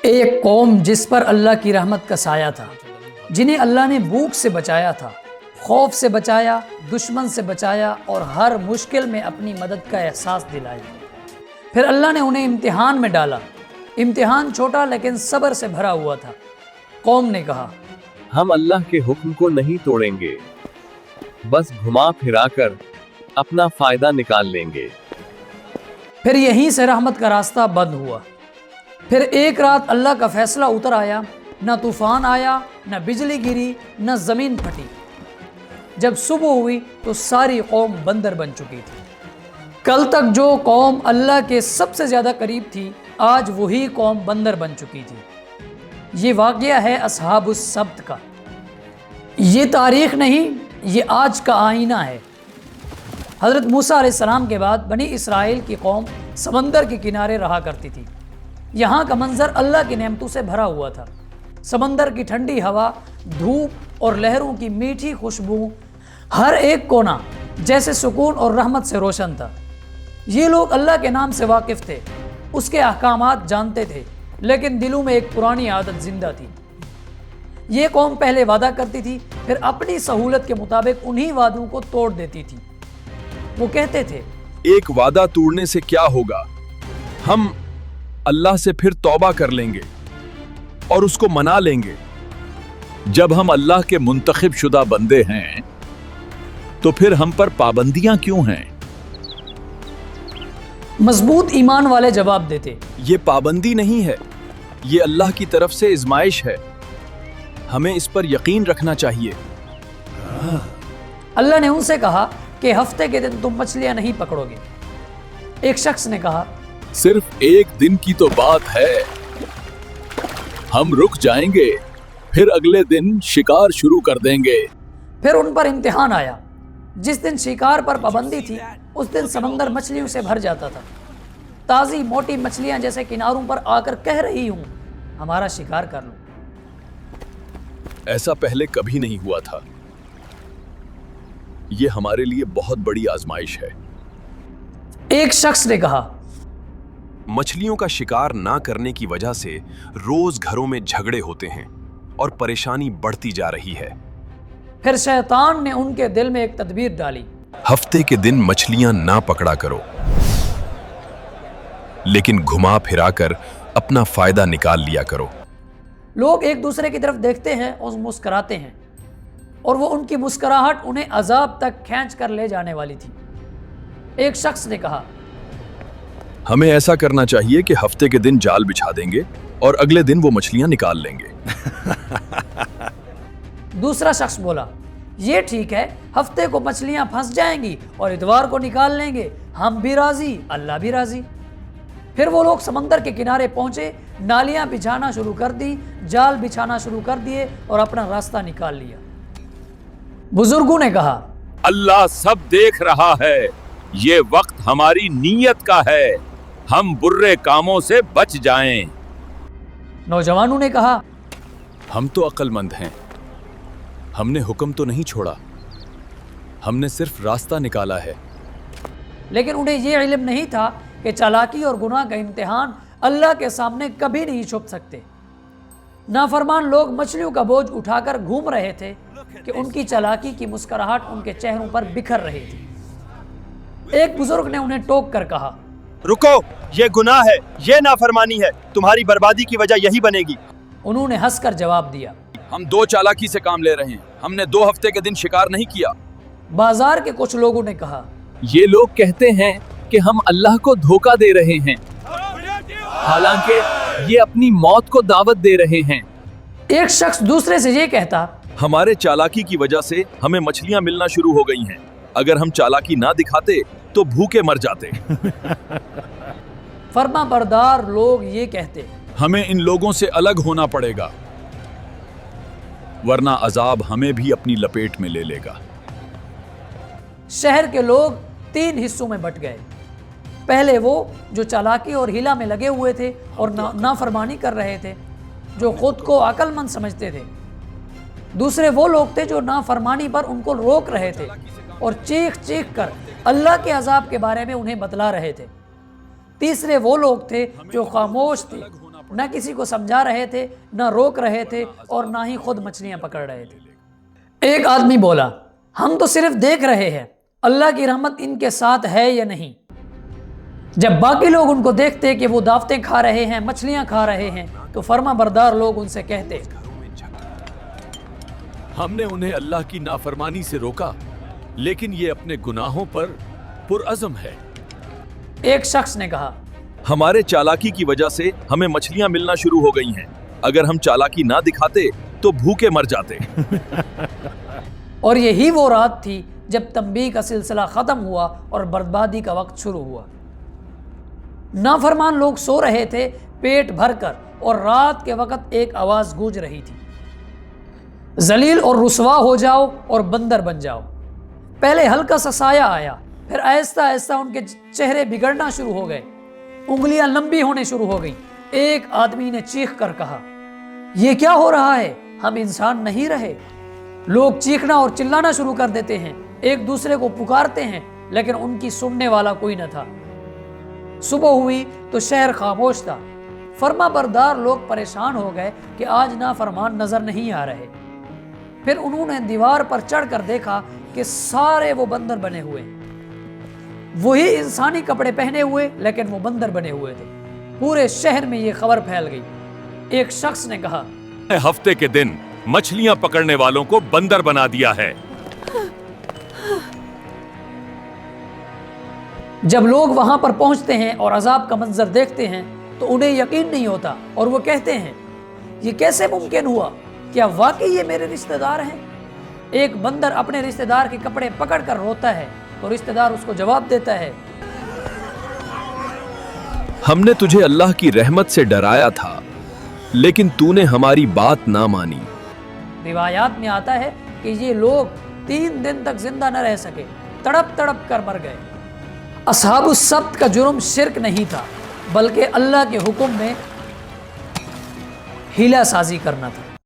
ایک قوم جس پر اللہ کی رحمت کا سایہ تھا، جنہیں اللہ نے بھوک سے بچایا تھا، خوف سے بچایا، دشمن سے بچایا اور ہر مشکل میں اپنی مدد کا احساس دلایا۔ پھر اللہ نے انہیں امتحان میں ڈالا۔ امتحان چھوٹا لیکن صبر سے بھرا ہوا تھا۔ قوم نے کہا، ہم اللہ کے حکم کو نہیں توڑیں گے، بس گھما پھرا کر اپنا فائدہ نکال لیں گے۔ پھر یہیں سے رحمت کا راستہ بند ہوا۔ پھر ایک رات اللہ کا فیصلہ اتر آیا، نہ طوفان آیا، نہ بجلی گری، نہ زمین پھٹی۔ جب صبح ہوئی تو ساری قوم بندر بن چکی تھی۔ کل تک جو قوم اللہ کے سب سے زیادہ قریب تھی، آج وہی قوم بندر بن چکی تھی۔ یہ واقعہ ہے اصحاب السبت کا۔ یہ تاریخ نہیں، یہ آج کا آئینہ ہے۔ حضرت موسیٰ علیہ السلام کے بعد بنی اسرائیل کی قوم سمندر کے کنارے رہا کرتی تھی۔ یہاں کا منظر اللہ کی نعمتوں سے بھرا ہوا تھا۔ سمندر کی ٹھنڈی ہوا، دھوپ اور لہروں کی میٹھی خوشبو، ہر ایک کونا جیسے سکون اور رحمت سے روشن تھا۔ یہ لوگ اللہ کے نام سے واقف تھے، اس کے احکامات جانتے تھے، لیکن دلوں میں ایک پرانی عادت زندہ تھی۔ یہ قوم پہلے وعدہ کرتی تھی، پھر اپنی سہولت کے مطابق انہی وعدوں کو توڑ دیتی تھی۔ وہ کہتے تھے، ایک وعدہ توڑنے سے کیا ہوگا، ہم اللہ سے پھر توبہ کر لیں گے اور اس کو منا لیں گے۔ جب ہم اللہ کے منتخب شدہ بندے ہیں تو پھر ہم پر پابندیاں کیوں ہیں؟ مضبوط ایمان والے جواب دیتے، یہ پابندی نہیں ہے، یہ اللہ کی طرف سے آزمائش ہے، ہمیں اس پر یقین رکھنا چاہیے۔ اللہ نے ان سے کہا کہ ہفتے کے دن تم مچھلیاں نہیں پکڑو گے۔ ایک شخص نے کہا، صرف ایک دن کی تو بات ہے، ہم رک جائیں گے، پھر اگلے دن شکار شروع کر دیں گے۔ پھر ان پر امتحان آیا۔ جس دن شکار پر پابندی تھی، اس دن سمندر مچھلیوں سے بھر جاتا تھا۔ تازی موٹی مچھلیاں جیسے کناروں پر آ کر کہہ رہی ہوں، ہمارا شکار کر لو۔ ایسا پہلے کبھی نہیں ہوا تھا، یہ ہمارے لیے بہت بڑی آزمائش ہے۔ ایک شخص نے کہا، مچھلیوں کا شکار نہ کرنے کی وجہ سے روز گھروں میں جھگڑے ہوتے ہیں اور پریشانی بڑھتی جا رہی ہے۔ پھر شیطان نے ان کے دل میں ایک تدبیر ڈالی، ہفتے کے دن مچھلیاں نہ پکڑا کرو، لیکن گھما پھرا کر اپنا فائدہ نکال لیا کرو۔ لوگ ایک دوسرے کی طرف دیکھتے ہیں اور مسکراتے ہیں، اور وہ ان کی مسکراہٹ انہیں عذاب تک کھینچ کر لے جانے والی تھی۔ ایک شخص نے کہا، ہمیں ایسا کرنا چاہیے کہ ہفتے کے دن جال بچھا دیں گے اور اگلے دن وہ مچھلیاں نکال لیں گے۔ دوسرا شخص بولا، یہ ٹھیک ہے، ہفتے کو مچھلیاں پھنس جائیں گی اور اتوار کو نکال لیں گے، ہم بھی راضی، اللہ بھی راضی۔ پھر وہ لوگ سمندر کے کنارے پہنچے، نالیاں بچھانا شروع کر دی، جال بچھانا شروع کر دیے اور اپنا راستہ نکال لیا۔ بزرگوں نے کہا، اللہ سب دیکھ رہا ہے، یہ وقت ہماری نیت کا ہے، ہم برے کاموں سے بچ جائیں۔ نوجوانوں نے کہا، ہم تو عقل مند ہیں، ہم نے حکم تو نہیں چھوڑا، ہم نے صرف راستہ نکالا ہے۔ لیکن انہیں یہ علم نہیں تھا کہ چالاکی اور گناہ کا امتحان اللہ کے سامنے کبھی نہیں چھپ سکتے۔ نافرمان لوگ مچھلیوں کا بوجھ اٹھا کر گھوم رہے تھے کہ ان کی چالاکی کی مسکراہٹ ان کے چہروں پر بکھر رہی تھی۔ ایک بزرگ نے انہیں ٹوک کر کہا، رکو، یہ گناہ ہے، یہ نافرمانی ہے، تمہاری بربادی کی وجہ یہی بنے گی۔ انہوں نے ہنس کر جواب دیا، ہم 2 چالاکی سے کام لے رہے ہیں، ہم نے 2 ہفتے کے دن شکار نہیں کیا۔ بازار کے کچھ لوگوں نے کہا، یہ لوگ کہتے ہیں کہ ہم اللہ کو دھوکہ دے رہے ہیں، حالانکہ یہ اپنی موت کو دعوت دے رہے ہیں۔ ایک شخص دوسرے سے یہ کہتا، ہمارے چالاکی کی وجہ سے ہمیں مچھلیاں ملنا شروع ہو گئی ہیں، اگر ہم چالاکی نہ دکھاتے تو بھوکے مر جاتے۔ فرما بردار لوگ یہ کہتے، ہمیں ان لوگوں سے الگ ہونا پڑے گا، ورنہ عذاب ہمیں بھی اپنی لپیٹ میں لے لے گا۔ شہر کے لوگ 3 حصوں میں بٹ گئے۔ پہلے وہ جو چالاکی اور ہیلا میں لگے ہوئے تھے اور نافرمانی کر رہے تھے، جو خود کو عقل مند سمجھتے تھے۔ دوسرے وہ لوگ تھے جو نافرمانی پر ان کو روک رہے تھے اور چیخ چیخ کر اللہ کے عذاب کے بارے میں انہیں بتلا رہے تھے۔ تیسرے وہ لوگ تھے جو خاموش تھے، نہ کسی کو سمجھا رہے تھے، نہ روک رہے تھے، اور نہ ہی خود مچھلیاں پکڑ رہے تھے۔ ایک آدمی بولا، ہم تو صرف دیکھ رہے ہیں، اللہ کی رحمت ان کے ساتھ ہے یا نہیں؟ جب باقی لوگ ان کو دیکھتے کہ وہ دعوتیں کھا رہے ہیں، مچھلیاں کھا رہے ہیں، تو فرما بردار لوگ ان سے کہتے، ہم نے انہیں اللہ کی نافرمانی سے روکا، لیکن یہ اپنے گناہوں پر پرعزم ہے۔ ایک شخص نے کہا، ہمارے چالاکی کی وجہ سے ہمیں مچھلیاں ملنا شروع ہو گئی ہیں، اگر ہم چالاکی نہ دکھاتے تو بھوکے مر جاتے۔ اور یہی وہ رات تھی جب تنبیہ کا سلسلہ ختم ہوا اور بربادی کا وقت شروع ہوا۔ نافرمان لوگ سو رہے تھے پیٹ بھر کر، اور رات کے وقت ایک آواز گونج رہی تھی، ذلیل اور رسوا ہو جاؤ اور بندر بن جاؤ۔ پہلے ہلکا سا سایہ آیا، پھر آہستہ آہستہ ان کے چہرے بگڑنا شروع ہو گئے، انگلیاں لمبی ہونے شروع ہو گئیں۔ ایک آدمی نے چیخ کر کہا، یہ کیا ہو رہا ہے؟ ہم انسان نہیں رہے۔ لوگ چیخنا اور چلانا شروع کر دیتے ہیں، ایک دوسرے کو پکارتے ہیں، لیکن ان کی سننے والا کوئی نہ تھا۔ صبح ہوئی تو شہر خاموش تھا۔ فرما بردار لوگ پریشان ہو گئے کہ آج نافرمان نظر نہیں آ رہے۔ پھر انہوں نے دیوار پر چڑھ کر دیکھا کہ سارے وہ بندر بنے ہوئے ہیں، وہی انسانی کپڑے پہنے ہوئے لیکن وہ بندر بنے ہوئے تھے۔ پورے شہر میں یہ خبر پھیل گئی۔ ایک شخص نے کہا، ہفتے کے دن مچھلیاں پکڑنے والوں کو بندر بنا دیا ہے۔ جب لوگ وہاں پر پہنچتے ہیں اور عذاب کا منظر دیکھتے ہیں تو انہیں یقین نہیں ہوتا، اور وہ کہتے ہیں، یہ کیسے ممکن ہوا؟ کیا واقعی یہ میرے رشتہ دار ہیں؟ ایک بندر اپنے رشتہ دار کے کپڑے پکڑ کر روتا ہے تو رشتہ دار اس کو جواب دیتا ہے، ہم نے تجھے اللہ کی رحمت سے ڈرایا تھا، لیکن تو نے ہماری بات نہ مانی۔ روایات میں آتا ہے کہ یہ لوگ 3 دن تک زندہ نہ رہ سکے، تڑپ تڑپ کر مر گئے۔ اصحاب السبت کا جرم شرک نہیں تھا، بلکہ اللہ کے حکم میں ہیلا سازی کرنا تھا۔